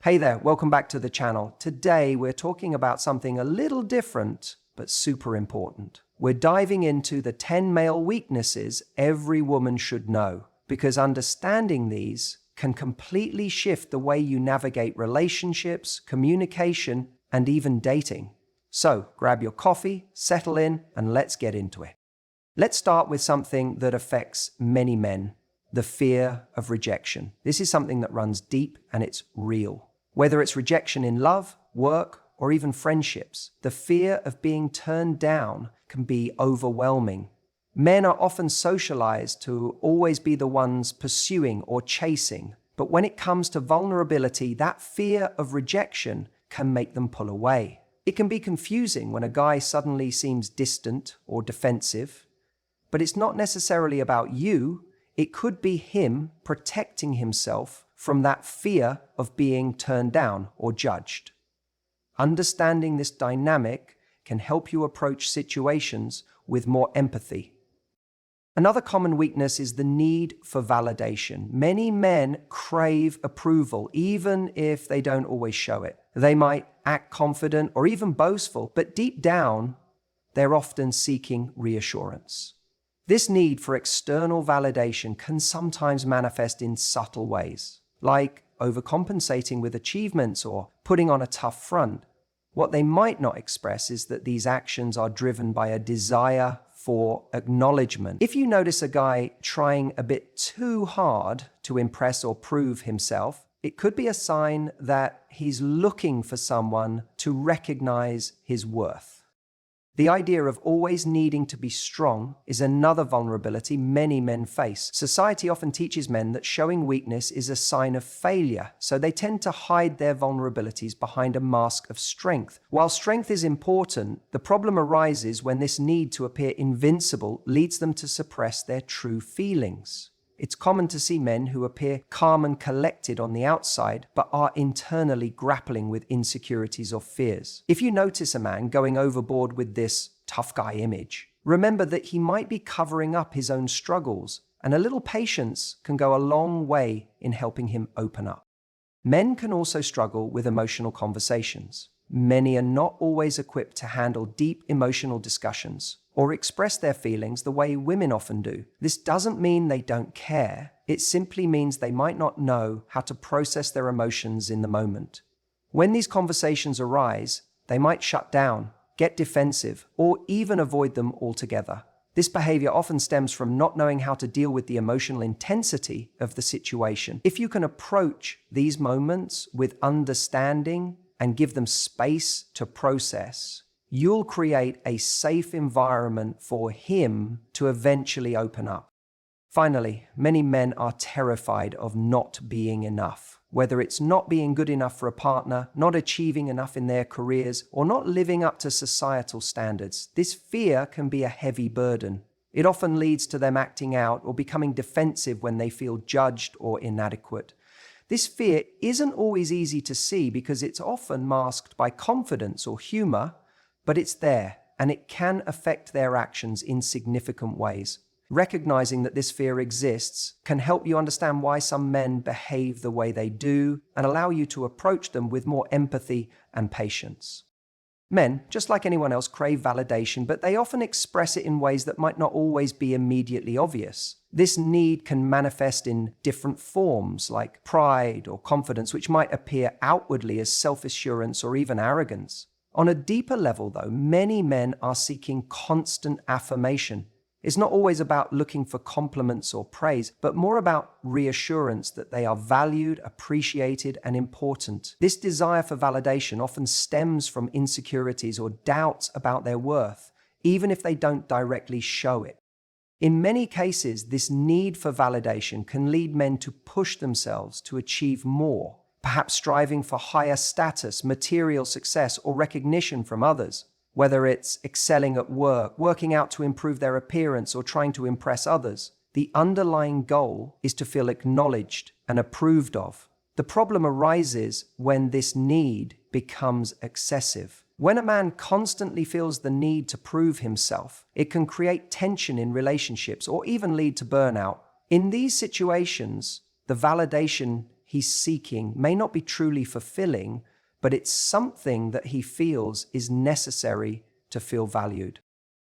Hey there, welcome back to the channel. Today we're talking about something a little different, but super important. We're diving into the 10 male weaknesses every woman should know, because understanding these can completely shift the way you navigate relationships, communication, and even dating. So grab your coffee, settle in, and let's get into it. Let's start with something that affects many men, the fear of rejection. This is something that runs deep and it's real. Whether it's rejection in love, work, or even friendships, the fear of being turned down can be overwhelming. Men are often socialized to always be the ones pursuing or chasing, but when it comes to vulnerability, that fear of rejection can make them pull away. It can be confusing when a guy suddenly seems distant or defensive, but it's not necessarily about you. It could be him protecting himself from that fear of being turned down or judged. Understanding this dynamic can help you approach situations with more empathy. Another common weakness is the need for validation. Many men crave approval, even if they don't always show it. They might act confident or even boastful, but deep down, they're often seeking reassurance. This need for external validation can sometimes manifest in subtle ways, like overcompensating with achievements or putting on a tough front. What they might not express is that these actions are driven by a desire for acknowledgement. If you notice a guy trying a bit too hard to impress or prove himself, it could be a sign that he's looking for someone to recognize his worth. The idea of always needing to be strong is another vulnerability many men face. Society often teaches men that showing weakness is a sign of failure, so they tend to hide their vulnerabilities behind a mask of strength. While strength is important, the problem arises when this need to appear invincible leads them to suppress their true feelings. It's common to see men who appear calm and collected on the outside, but are internally grappling with insecurities or fears. If you notice a man going overboard with this tough guy image, remember that he might be covering up his own struggles, and a little patience can go a long way in helping him open up. Men can also struggle with emotional conversations. Many are not always equipped to handle deep emotional discussions or express their feelings the way women often do. This doesn't mean they don't care. It simply means they might not know how to process their emotions in the moment. When these conversations arise, they might shut down, get defensive, or even avoid them altogether. This behavior often stems from not knowing how to deal with the emotional intensity of the situation. If you can approach these moments with understanding and give them space to process, you'll create a safe environment for him to eventually open up. Finally, many men are terrified of not being enough. Whether it's not being good enough for a partner, not achieving enough in their careers, or not living up to societal standards, this fear can be a heavy burden. It often leads to them acting out or becoming defensive when they feel judged or inadequate. This fear isn't always easy to see because it's often masked by confidence or humor, but it's there, and it can affect their actions in significant ways. Recognizing that this fear exists can help you understand why some men behave the way they do and allow you to approach them with more empathy and patience. Men, just like anyone else, crave validation, but they often express it in ways that might not always be immediately obvious. This need can manifest in different forms, like pride or confidence, which might appear outwardly as self-assurance or even arrogance. On a deeper level, though, many men are seeking constant affirmation. It's not always about looking for compliments or praise, but more about reassurance that they are valued, appreciated, and important. This desire for validation often stems from insecurities or doubts about their worth, even if they don't directly show it. In many cases, this need for validation can lead men to push themselves to achieve more, perhaps striving for higher status, material success, or recognition from others. Whether it's excelling at work, working out to improve their appearance, or trying to impress others, the underlying goal is to feel acknowledged and approved of. The problem arises when this need becomes excessive. When a man constantly feels the need to prove himself, it can create tension in relationships or even lead to burnout. In these situations, the validation he's seeking may not be truly fulfilling, but it's something that he feels is necessary to feel valued.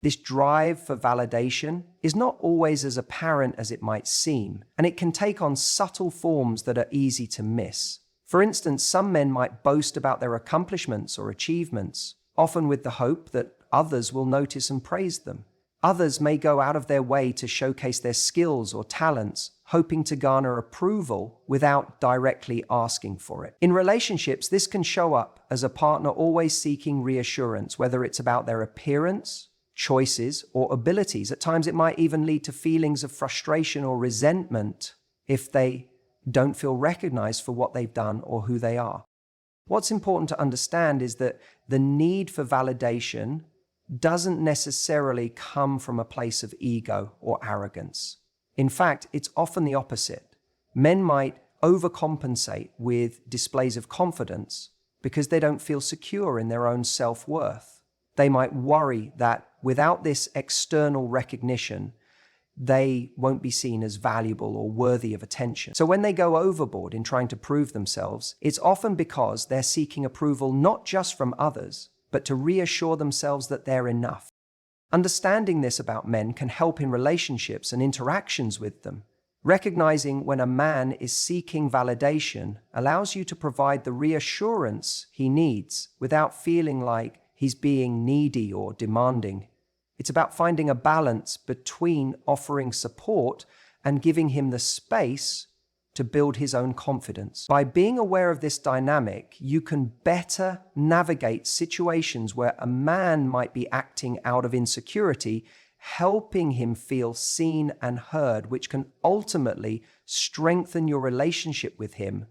This drive for validation is not always as apparent as it might seem, and it can take on subtle forms that are easy to miss. For instance, some men might boast about their accomplishments or achievements, often with the hope that others will notice and praise them. Others may go out of their way to showcase their skills or talents, hoping to garner approval without directly asking for it. In relationships, this can show up as a partner always seeking reassurance, whether it's about their appearance, choices, or abilities. At times, it might even lead to feelings of frustration or resentment if they don't feel recognized for what they've done or who they are. What's important to understand is that the need for validation doesn't necessarily come from a place of ego or arrogance. In fact, it's often the opposite. Men might overcompensate with displays of confidence because they don't feel secure in their own self-worth. They might worry that without this external recognition, they won't be seen as valuable or worthy of attention. So when they go overboard in trying to prove themselves, it's often because they're seeking approval not just from others, but to reassure themselves that they're enough. Understanding this about men can help in relationships and interactions with them. Recognizing when a man is seeking validation allows you to provide the reassurance he needs without feeling like he's being needy or demanding. It's about finding a balance between offering support and giving him the space to build his own confidence. By being aware of this dynamic, you can better navigate situations where a man might be acting out of insecurity, helping him feel seen and heard, which can ultimately strengthen your relationship with him.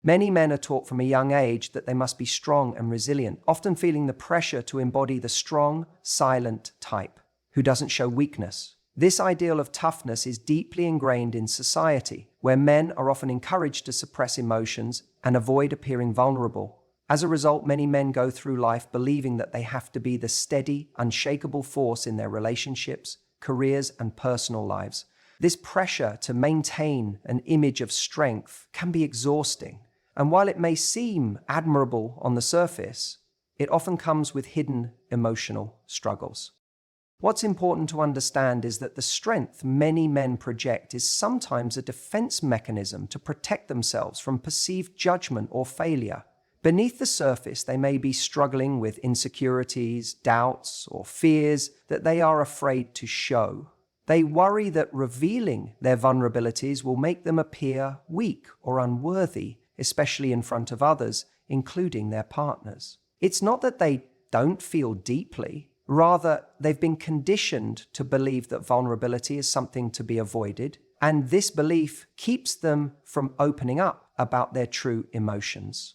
Many men are taught from a young age that they must be strong and resilient, often feeling the pressure to embody the strong, silent type who doesn't show weakness. This ideal of toughness is deeply ingrained in society, where men are often encouraged to suppress emotions and avoid appearing vulnerable. As a result, many men go through life believing that they have to be the steady, unshakable force in their relationships, careers, and personal lives. This pressure to maintain an image of strength can be exhausting. And while it may seem admirable on the surface, it often comes with hidden emotional struggles. What's important to understand is that the strength many men project is sometimes a defense mechanism to protect themselves from perceived judgment or failure. Beneath the surface, they may be struggling with insecurities, doubts, or fears that they are afraid to show. They worry that revealing their vulnerabilities will make them appear weak or unworthy, especially in front of others, including their partners. It's not that they don't feel deeply. Rather, they've been conditioned to believe that vulnerability is something to be avoided, and this belief keeps them from opening up about their true emotions.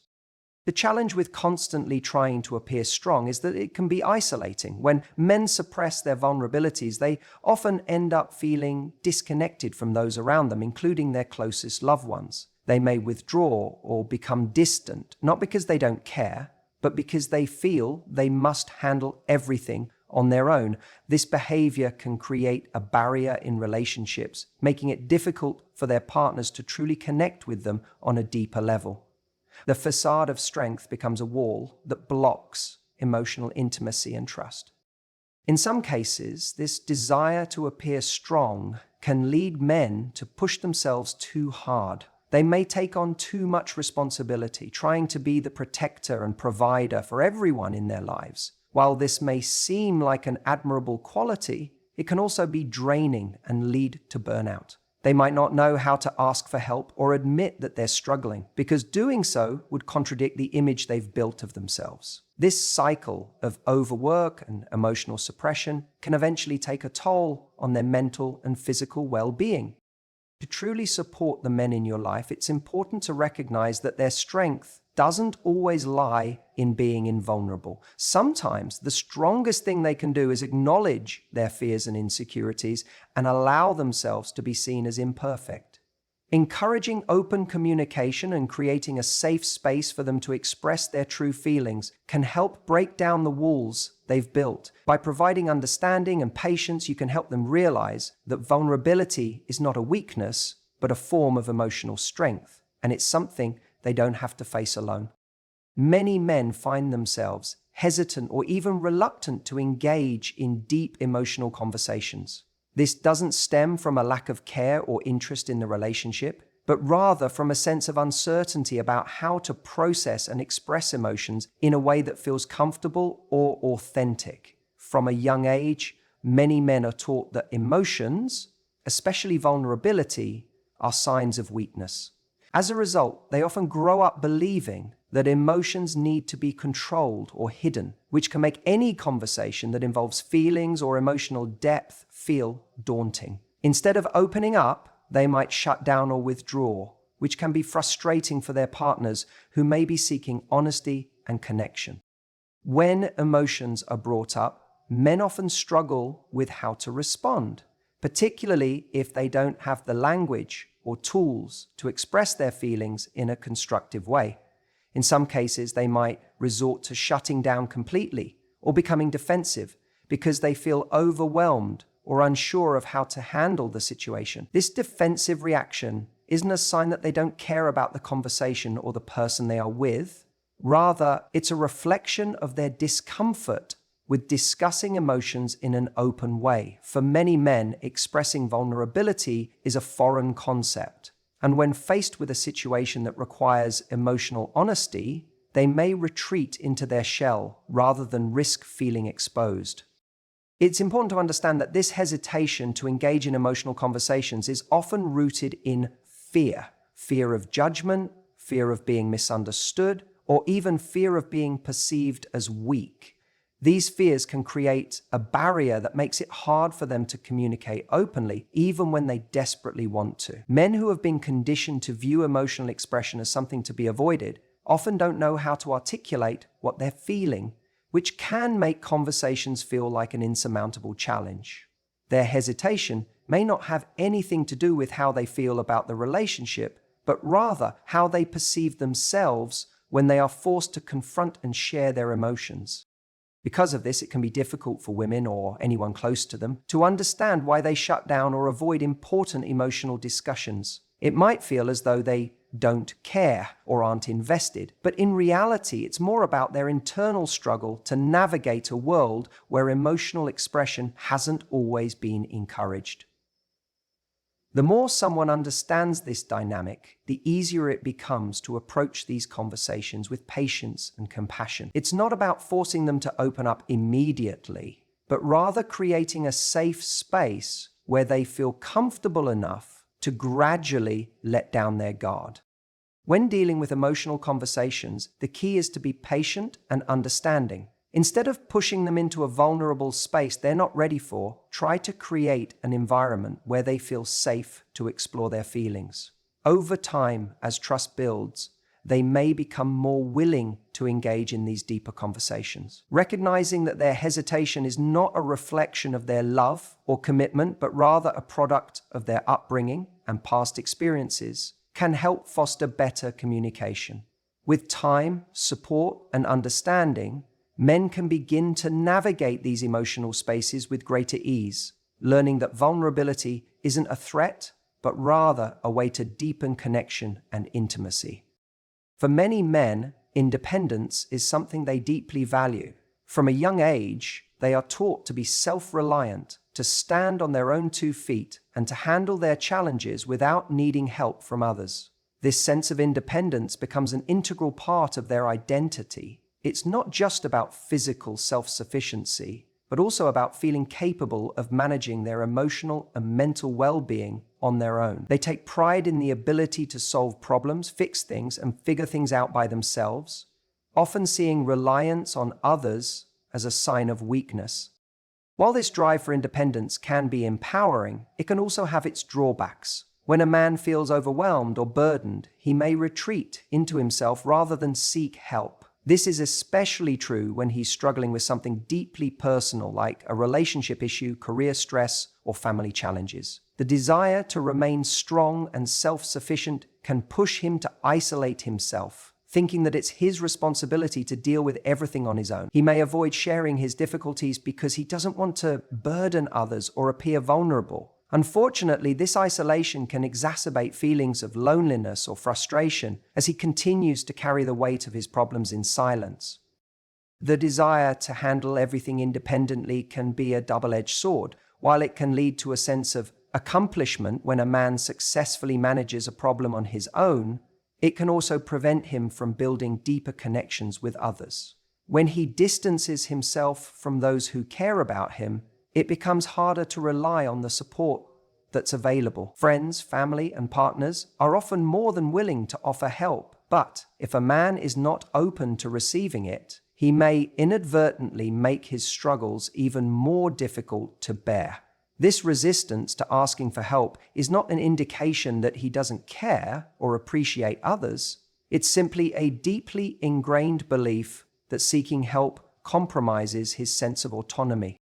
The challenge with constantly trying to appear strong is that it can be isolating. When men suppress their vulnerabilities, they often end up feeling disconnected from those around them, including their closest loved ones. They may withdraw or become distant, not because they don't care, but because they feel they must handle everything on their own. This behavior can create a barrier in relationships, making it difficult for their partners to truly connect with them on a deeper level. The facade of strength becomes a wall that blocks emotional intimacy and trust. In some cases, this desire to appear strong can lead men to push themselves too hard. They may take on too much responsibility, trying to be the protector and provider for everyone in their lives. While this may seem like an admirable quality, it can also be draining and lead to burnout. They might not know how to ask for help or admit that they're struggling, because doing so would contradict the image they've built of themselves. This cycle of overwork and emotional suppression can eventually take a toll on their mental and physical well-being. To truly support the men in your life, it's important to recognize that their strength doesn't always lie in being invulnerable. Sometimes the strongest thing they can do is acknowledge their fears and insecurities and allow themselves to be seen as imperfect. Encouraging open communication and creating a safe space for them to express their true feelings can help break down the walls they've built. By providing understanding and patience, you can help them realize that vulnerability is not a weakness, but a form of emotional strength. and it's something they don't have to face alone. Many men find themselves hesitant or even reluctant to engage in deep emotional conversations. This doesn't stem from a lack of care or interest in the relationship, but rather from a sense of uncertainty about how to process and express emotions in a way that feels comfortable or authentic. From a young age, many men are taught that emotions, especially vulnerability, are signs of weakness. As a result, they often grow up believing that emotions need to be controlled or hidden, which can make any conversation that involves feelings or emotional depth feel daunting. Instead of opening up, they might shut down or withdraw, which can be frustrating for their partners who may be seeking honesty and connection. When emotions are brought up, men often struggle with how to respond, particularly if they don't have the language or tools to express their feelings in a constructive way. In some cases, they might resort to shutting down completely or becoming defensive because they feel overwhelmed or unsure of how to handle the situation. This defensive reaction isn't a sign that they don't care about the conversation or the person they are with. Rather, it's a reflection of their discomfort with discussing emotions in an open way. For many men, expressing vulnerability is a foreign concept. And when faced with a situation that requires emotional honesty, they may retreat into their shell rather than risk feeling exposed. It's important to understand that this hesitation to engage in emotional conversations is often rooted in fear of judgment, fear of being misunderstood, or even fear of being perceived as weak. These fears can create a barrier that makes it hard for them to communicate openly, even when they desperately want to. Men who have been conditioned to view emotional expression as something to be avoided often don't know how to articulate what they're feeling, which can make conversations feel like an insurmountable challenge. Their hesitation may not have anything to do with how they feel about the relationship, but rather how they perceive themselves when they are forced to confront and share their emotions. Because of this, it can be difficult for women or anyone close to them to understand why they shut down or avoid important emotional discussions. It might feel as though they don't care or aren't invested, but in reality, it's more about their internal struggle to navigate a world where emotional expression hasn't always been encouraged. The more someone understands this dynamic, the easier it becomes to approach these conversations with patience and compassion. It's not about forcing them to open up immediately, but rather creating a safe space where they feel comfortable enough to gradually let down their guard. When dealing with emotional conversations, the key is to be patient and understanding. Instead of pushing them into a vulnerable space they're not ready for, try to create an environment where they feel safe to explore their feelings. Over time, as trust builds, they may become more willing to engage in these deeper conversations. Recognizing that their hesitation is not a reflection of their love or commitment, but rather a product of their upbringing and past experiences, can help foster better communication. With time, support, and understanding, men can begin to navigate these emotional spaces with greater ease, learning that vulnerability isn't a threat, but rather a way to deepen connection and intimacy. For many men, independence is something they deeply value. From a young age, they are taught to be self-reliant, to stand on their own 2 feet, and to handle their challenges without needing help from others. This sense of independence becomes an integral part of their identity. It's not just about physical self-sufficiency, but also about feeling capable of managing their emotional and mental well-being on their own. They take pride in the ability to solve problems, fix things, and figure things out by themselves, often seeing reliance on others as a sign of weakness. While this drive for independence can be empowering, it can also have its drawbacks. When a man feels overwhelmed or burdened, he may retreat into himself rather than seek help. This is especially true when he's struggling with something deeply personal like a relationship issue, career stress, or family challenges. The desire to remain strong and self-sufficient can push him to isolate himself, thinking that it's his responsibility to deal with everything on his own. He may avoid sharing his difficulties because he doesn't want to burden others or appear vulnerable. Unfortunately, this isolation can exacerbate feelings of loneliness or frustration as he continues to carry the weight of his problems in silence. The desire to handle everything independently can be a double-edged sword. While it can lead to a sense of accomplishment when a man successfully manages a problem on his own, it can also prevent him from building deeper connections with others. When he distances himself from those who care about him, it becomes harder to rely on the support that's available. Friends, family, and partners are often more than willing to offer help, but if a man is not open to receiving it, he may inadvertently make his struggles even more difficult to bear. This resistance to asking for help is not an indication that he doesn't care or appreciate others. It's simply a deeply ingrained belief that seeking help compromises his sense of autonomy.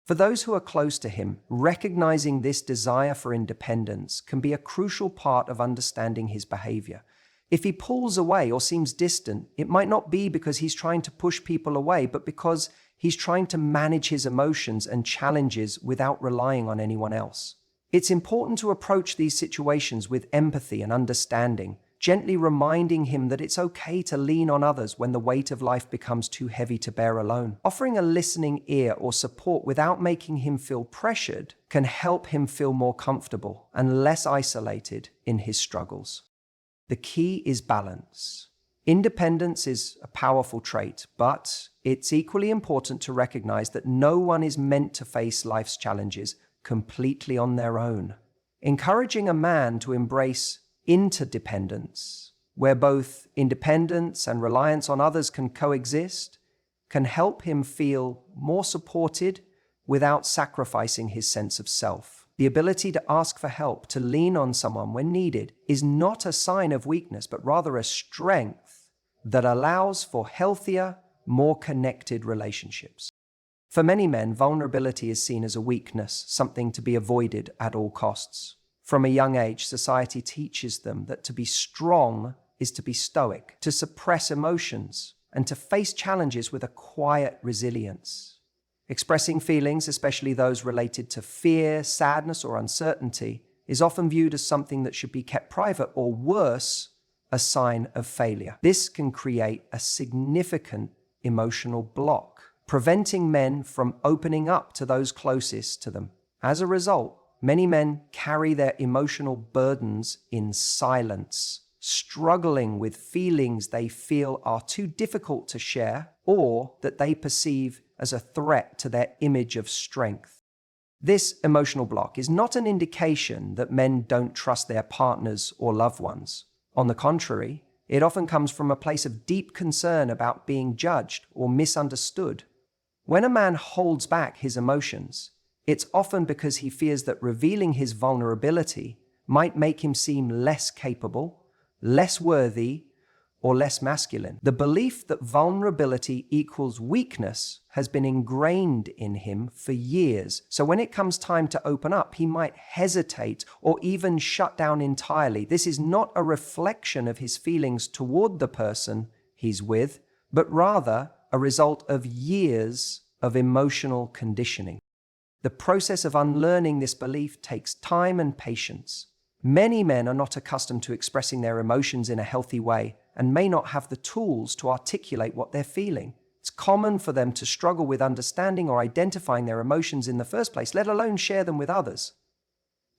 For those who are close to him, recognizing this desire for independence can be a crucial part of understanding his behavior. If he pulls away or seems distant, it might not be because he's trying to push people away, but because he's trying to manage his emotions and challenges without relying on anyone else. It's important to approach these situations with empathy and understanding, gently reminding him that it's okay to lean on others when the weight of life becomes too heavy to bear alone. Offering a listening ear or support without making him feel pressured can help him feel more comfortable and less isolated in his struggles. The key is balance. Independence is a powerful trait, but it's equally important to recognize that no one is meant to face life's challenges completely on their own. Encouraging a man to embrace interdependence, where both independence and reliance on others can coexist, can help him feel more supported without sacrificing his sense of self. The ability to ask for help, to lean on someone when needed, is not a sign of weakness, but rather a strength that allows for healthier, more connected relationships. For many men, vulnerability is seen as a weakness, something to be avoided at all costs. From a young age, society teaches them that to be strong is to be stoic, to suppress emotions, and to face challenges with a quiet resilience. Expressing feelings, especially those related to fear, sadness, or uncertainty, is often viewed as something that should be kept private, or worse, a sign of failure. This can create a significant emotional block, preventing men from opening up to those closest to them. As a result, many men carry their emotional burdens in silence, struggling with feelings they feel are too difficult to share or that they perceive as a threat to their image of strength. This emotional block is not an indication that men don't trust their partners or loved ones. On the contrary, it often comes from a place of deep concern about being judged or misunderstood. When a man holds back his emotions, it's often because he fears that revealing his vulnerability might make him seem less capable, less worthy, or less masculine. The belief that vulnerability equals weakness has been ingrained in him for years. So when it comes time to open up, he might hesitate or even shut down entirely. This is not a reflection of his feelings toward the person he's with, but rather a result of years of emotional conditioning. The process of unlearning this belief takes time and patience. Many men are not accustomed to expressing their emotions in a healthy way and may not have the tools to articulate what they're feeling. It's common for them to struggle with understanding or identifying their emotions in the first place, let alone share them with others.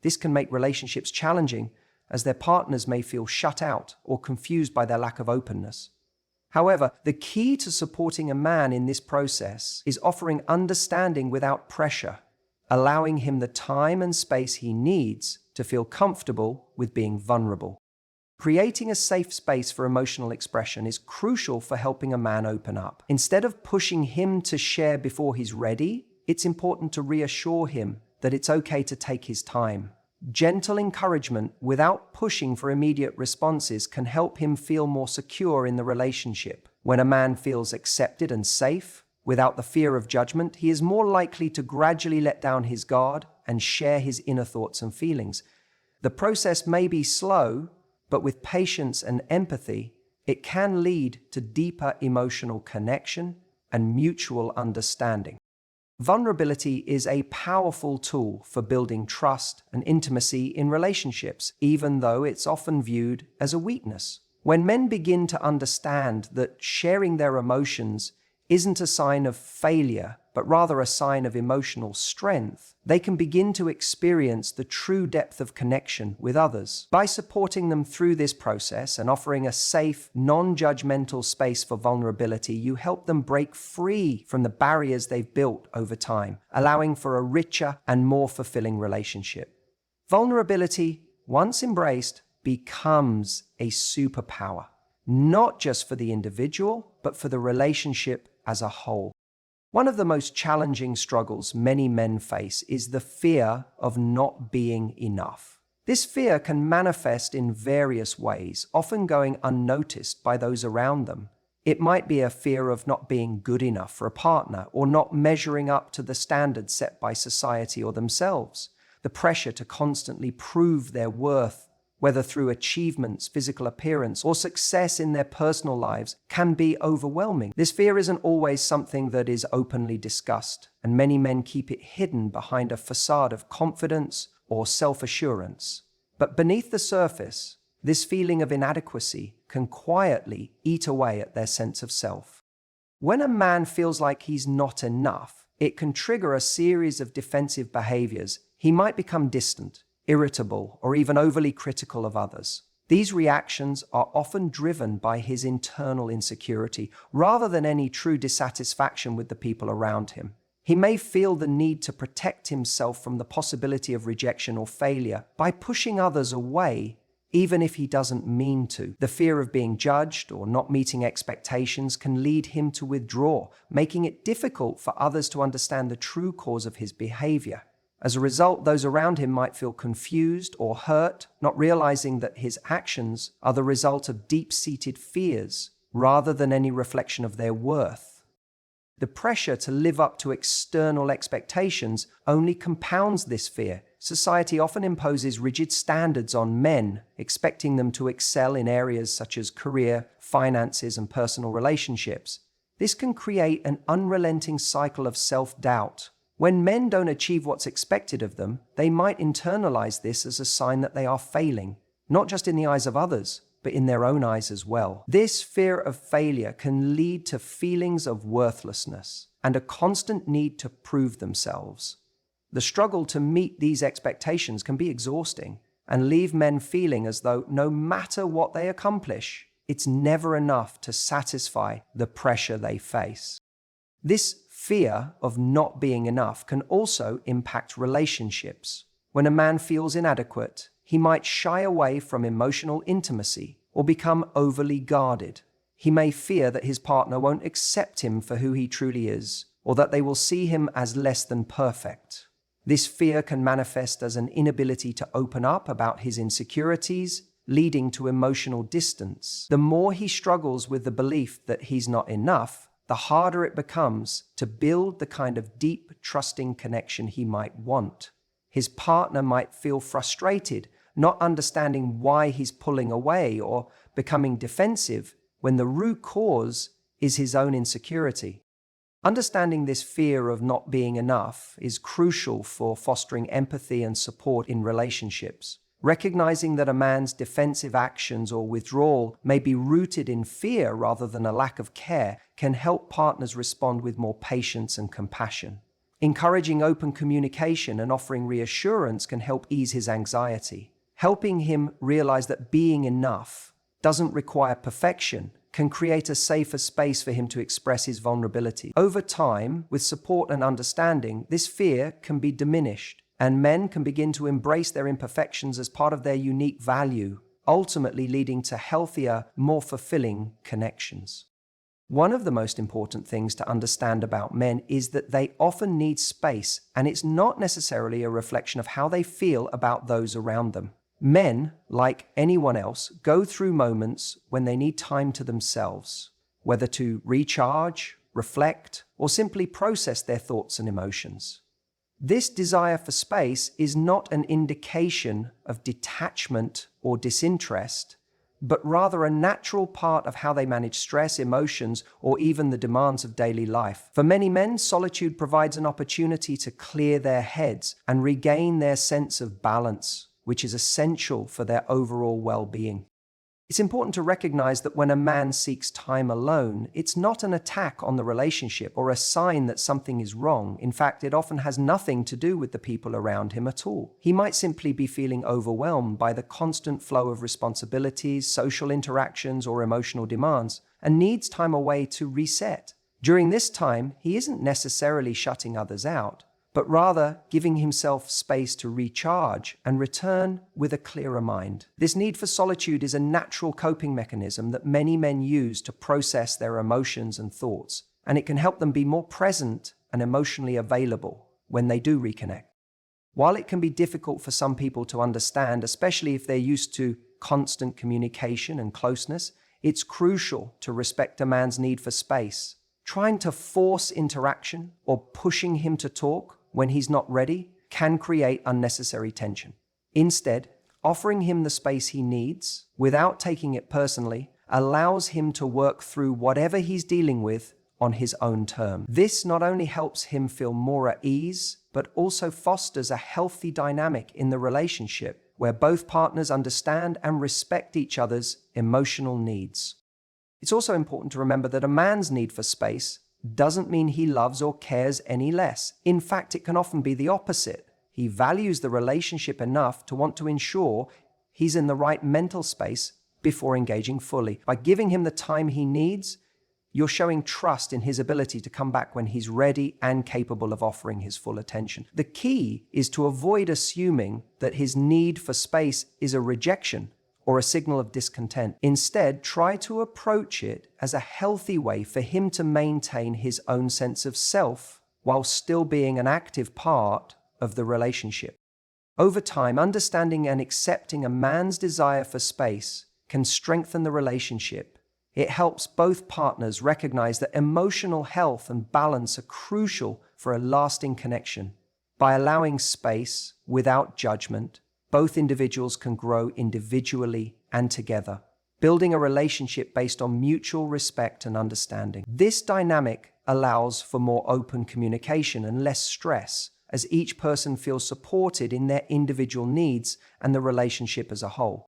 This can make relationships challenging, as their partners may feel shut out or confused by their lack of openness. However, the key to supporting a man in this process is offering understanding without pressure, allowing him the time and space he needs to feel comfortable with being vulnerable. Creating a safe space for emotional expression is crucial for helping a man open up. Instead of pushing him to share before he's ready, it's important to reassure him that it's okay to take his time. Gentle encouragement without pushing for immediate responses can help him feel more secure in the relationship. When a man feels accepted and safe, without the fear of judgment, he is more likely to gradually let down his guard and share his inner thoughts and feelings. The process may be slow, but with patience and empathy, it can lead to deeper emotional connection and mutual understanding. Vulnerability is a powerful tool for building trust and intimacy in relationships, even though it's often viewed as a weakness. When men begin to understand that sharing their emotions isn't a sign of failure, but rather a sign of emotional strength, they can begin to experience the true depth of connection with others. By supporting them through this process and offering a safe, non-judgmental space for vulnerability, you help them break free from the barriers they've built over time, allowing for a richer and more fulfilling relationship. Vulnerability, once embraced, becomes a superpower, not just for the individual, but for the relationship as a whole. One of the most challenging struggles many men face is the fear of not being enough. This fear can manifest in various ways, often going unnoticed by those around them. It might be a fear of not being good enough for a partner or not measuring up to the standards set by society or themselves. The pressure to constantly prove their worth, whether through achievements, physical appearance, or success in their personal lives, can be overwhelming. This fear isn't always something that is openly discussed, and many men keep it hidden behind a facade of confidence or self-assurance. But beneath the surface, this feeling of inadequacy can quietly eat away at their sense of self. When a man feels like he's not enough, it can trigger a series of defensive behaviors. He might become distant, irritable, or even overly critical of others. These reactions are often driven by his internal insecurity, rather than any true dissatisfaction with the people around him. He may feel the need to protect himself from the possibility of rejection or failure by pushing others away, even if he doesn't mean to. The fear of being judged or not meeting expectations can lead him to withdraw, making it difficult for others to understand the true cause of his behavior. As a result, those around him might feel confused or hurt, not realizing that his actions are the result of deep-seated fears rather than any reflection of their worth. The pressure to live up to external expectations only compounds this fear. Society often imposes rigid standards on men, expecting them to excel in areas such as career, finances, and personal relationships. This can create an unrelenting cycle of self-doubt. When men don't achieve what's expected of them, they might internalize this as a sign that they are failing, not just in the eyes of others, but in their own eyes as well. This fear of failure can lead to feelings of worthlessness and a constant need to prove themselves. The struggle to meet these expectations can be exhausting and leave men feeling as though no matter what they accomplish, it's never enough to satisfy the pressure they face. This fear of not being enough can also impact relationships. When a man feels inadequate, he might shy away from emotional intimacy or become overly guarded. He may fear that his partner won't accept him for who he truly is, or that they will see him as less than perfect. This fear can manifest as an inability to open up about his insecurities, leading to emotional distance. The more he struggles with the belief that he's not enough, the harder it becomes to build the kind of deep, trusting connection he might want. His partner might feel frustrated, not understanding why he's pulling away or becoming defensive, when the root cause is his own insecurity. Understanding this fear of not being enough is crucial for fostering empathy and support in relationships. Recognizing that a man's defensive actions or withdrawal may be rooted in fear rather than a lack of care can help partners respond with more patience and compassion. Encouraging open communication and offering reassurance can help ease his anxiety. Helping him realize that being enough doesn't require perfection can create a safer space for him to express his vulnerability. Over time, with support and understanding, this fear can be diminished, and men can begin to embrace their imperfections as part of their unique value, ultimately leading to healthier, more fulfilling connections. One of the most important things to understand about men is that they often need space, and it's not necessarily a reflection of how they feel about those around them. Men, like anyone else, go through moments when they need time to themselves, whether to recharge, reflect, or simply process their thoughts and emotions. This desire for space is not an indication of detachment or disinterest, but rather a natural part of how they manage stress, emotions, or even the demands of daily life. For many men, solitude provides an opportunity to clear their heads and regain their sense of balance, which is essential for their overall well-being. It's important to recognize that when a man seeks time alone, it's not an attack on the relationship or a sign that something is wrong. In fact, it often has nothing to do with the people around him at all. He might simply be feeling overwhelmed by the constant flow of responsibilities, social interactions, or emotional demands, and needs time away to reset. During this time, he isn't necessarily shutting others out, but rather giving himself space to recharge and return with a clearer mind. This need for solitude is a natural coping mechanism that many men use to process their emotions and thoughts, and it can help them be more present and emotionally available when they do reconnect. While it can be difficult for some people to understand, especially if they're used to constant communication and closeness, it's crucial to respect a man's need for space. Trying to force interaction or pushing him to talk when he's not ready can create unnecessary tension. Instead, offering him the space he needs without taking it personally allows him to work through whatever he's dealing with on his own terms. This not only helps him feel more at ease, but also fosters a healthy dynamic in the relationship where both partners understand and respect each other's emotional needs. It's also important to remember that a man's need for space doesn't mean he loves or cares any less. In fact, it can often be the opposite. He values the relationship enough to want to ensure he's in the right mental space before engaging fully. By giving him the time he needs, you're showing trust in his ability to come back when he's ready and capable of offering his full attention. The key is to avoid assuming that his need for space is a rejection or a signal of discontent. Instead, try to approach it as a healthy way for him to maintain his own sense of self while still being an active part of the relationship. Over time, understanding and accepting a man's desire for space can strengthen the relationship. It helps both partners recognize that emotional health and balance are crucial for a lasting connection. By allowing space without judgment, both individuals can grow individually and together, building a relationship based on mutual respect and understanding. This dynamic allows for more open communication and less stress, as each person feels supported in their individual needs and the relationship as a whole.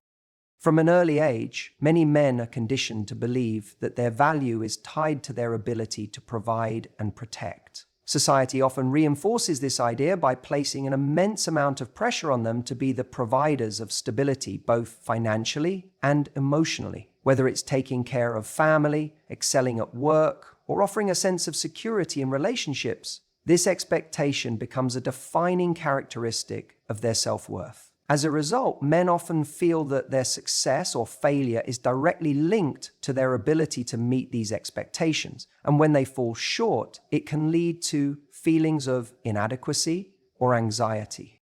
From an early age, many men are conditioned to believe that their value is tied to their ability to provide and protect. Society often reinforces this idea by placing an immense amount of pressure on them to be the providers of stability, both financially and emotionally. Whether it's taking care of family, excelling at work, or offering a sense of security in relationships, this expectation becomes a defining characteristic of their self-worth. As a result, men often feel that their success or failure is directly linked to their ability to meet these expectations. And when they fall short, it can lead to feelings of inadequacy or anxiety.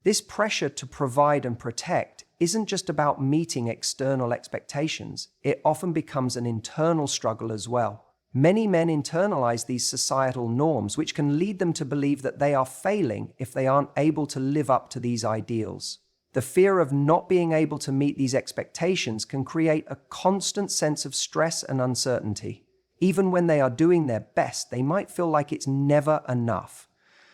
This pressure to provide and protect isn't just about meeting external expectations. It often becomes an internal struggle as well. Many men internalize these societal norms, which can lead them to believe that they are failing if they aren't able to live up to these ideals. The fear of not being able to meet these expectations can create a constant sense of stress and uncertainty. Even when they are doing their best, they might feel like it's never enough.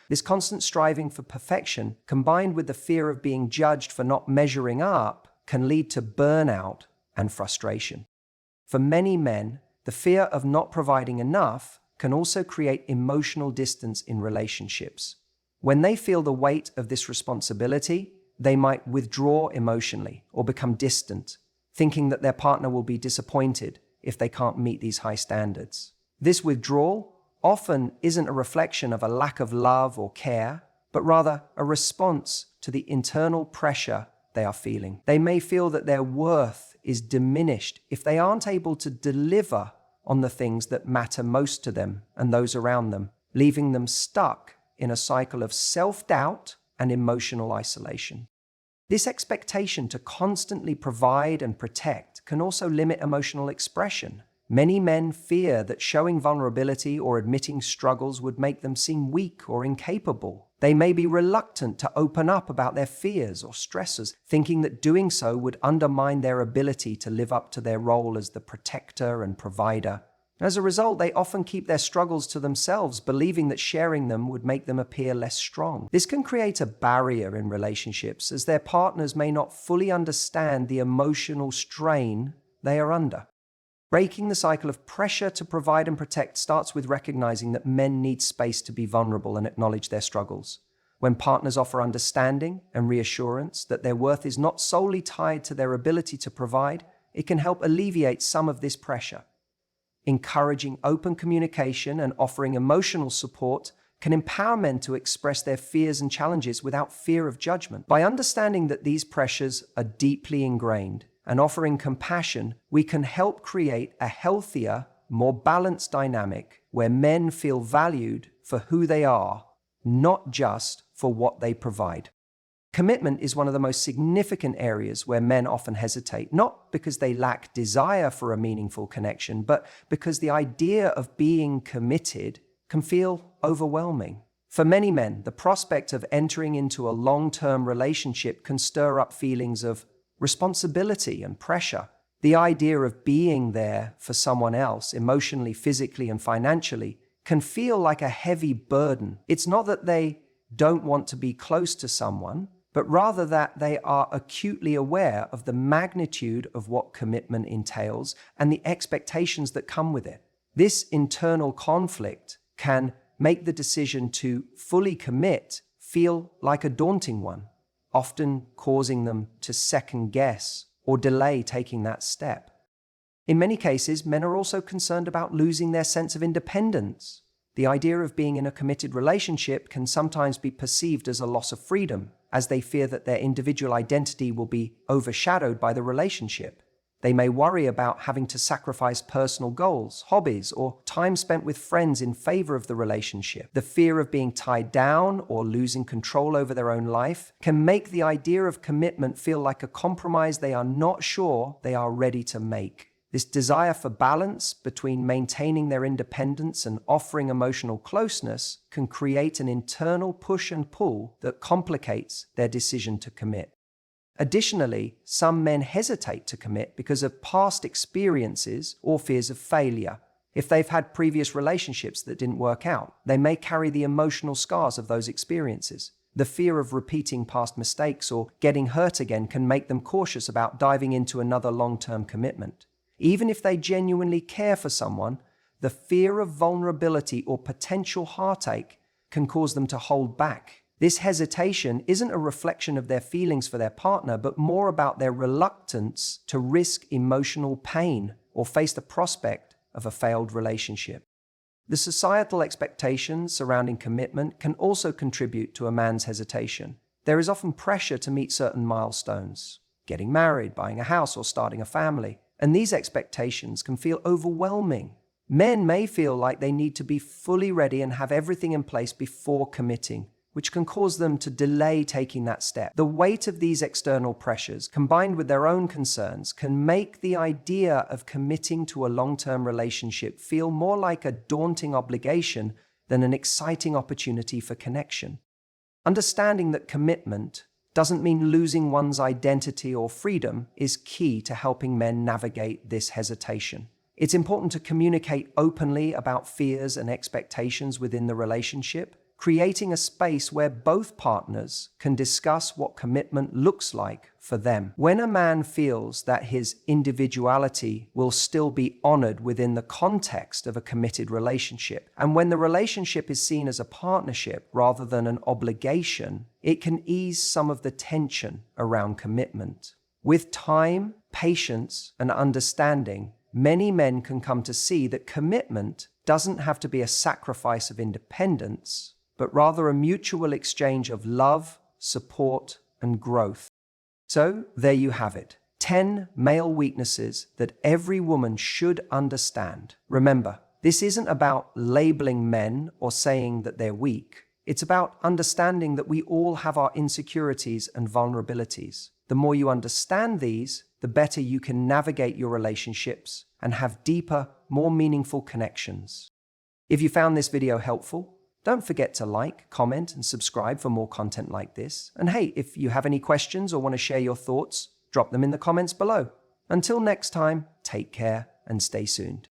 This constant striving for perfection, combined with the fear of being judged for not measuring up, can lead to burnout and frustration. For many men, the fear of not providing enough can also create emotional distance in relationships. When they feel the weight of this responsibility, they might withdraw emotionally or become distant, thinking that their partner will be disappointed if they can't meet these high standards. This withdrawal often isn't a reflection of a lack of love or care, but rather a response to the internal pressure they are feeling. They may feel that their worth is diminished if they aren't able to deliver on the things that matter most to them and those around them, leaving them stuck in a cycle of self-doubt and emotional isolation. This expectation to constantly provide and protect can also limit emotional expression. Many men fear that showing vulnerability or admitting struggles would make them seem weak or incapable. They may be reluctant to open up about their fears or stresses, thinking that doing so would undermine their ability to live up to their role as the protector and provider. As a result, they often keep their struggles to themselves, believing that sharing them would make them appear less strong. This can create a barrier in relationships, as their partners may not fully understand the emotional strain they are under. Breaking the cycle of pressure to provide and protect starts with recognizing that men need space to be vulnerable and acknowledge their struggles. When partners offer understanding and reassurance that their worth is not solely tied to their ability to provide, it can help alleviate some of this pressure. Encouraging open communication and offering emotional support can empower men to express their fears and challenges without fear of judgment. By understanding that these pressures are deeply ingrained and offering compassion, we can help create a healthier, more balanced dynamic where men feel valued for who they are, not just for what they provide. Commitment is one of the most significant areas where men often hesitate, not because they lack desire for a meaningful connection, but because the idea of being committed can feel overwhelming. For many men, the prospect of entering into a long-term relationship can stir up feelings of responsibility and pressure. The idea of being there for someone else, emotionally, physically, and financially, can feel like a heavy burden. It's not that they don't want to be close to someone, but rather that they are acutely aware of the magnitude of what commitment entails and the expectations that come with it. This internal conflict can make the decision to fully commit feel like a daunting one, often causing them to second guess or delay taking that step. In many cases, men are also concerned about losing their sense of independence. The idea of being in a committed relationship can sometimes be perceived as a loss of freedom, as they fear that their individual identity will be overshadowed by the relationship. They may worry about having to sacrifice personal goals, hobbies, or time spent with friends in favor of the relationship. The fear of being tied down or losing control over their own life can make the idea of commitment feel like a compromise they are not sure they are ready to make. This desire for balance between maintaining their independence and offering emotional closeness can create an internal push and pull that complicates their decision to commit. Additionally, some men hesitate to commit because of past experiences or fears of failure. If they've had previous relationships that didn't work out, they may carry the emotional scars of those experiences. The fear of repeating past mistakes or getting hurt again can make them cautious about diving into another long-term commitment. Even if they genuinely care for someone, the fear of vulnerability or potential heartache can cause them to hold back. This hesitation isn't a reflection of their feelings for their partner, but more about their reluctance to risk emotional pain or face the prospect of a failed relationship. The societal expectations surrounding commitment can also contribute to a man's hesitation. There is often pressure to meet certain milestones, getting married, buying a house, or starting a family, and these expectations can feel overwhelming. Men may feel like they need to be fully ready and have everything in place before committing, which can cause them to delay taking that step. The weight of these external pressures, combined with their own concerns, can make the idea of committing to a long-term relationship feel more like a daunting obligation than an exciting opportunity for connection. Understanding that commitment doesn't mean losing one's identity or freedom is key to helping men navigate this hesitation. It's important to communicate openly about fears and expectations within the relationship, creating a space where both partners can discuss what commitment looks like for them. When a man feels that his individuality will still be honored within the context of a committed relationship, and when the relationship is seen as a partnership rather than an obligation, it can ease some of the tension around commitment. With time, patience, and understanding, many men can come to see that commitment doesn't have to be a sacrifice of independence, but rather a mutual exchange of love, support, and growth. So there you have it, 10 male weaknesses that every woman should understand. Remember, this isn't about labeling men or saying that they're weak. It's about understanding that we all have our insecurities and vulnerabilities. The more you understand these, the better you can navigate your relationships and have deeper, more meaningful connections. If you found this video helpful, don't forget to like, comment, and subscribe for more content like this. And hey, if you have any questions or want to share your thoughts, drop them in the comments below. Until next time, take care and stay tuned.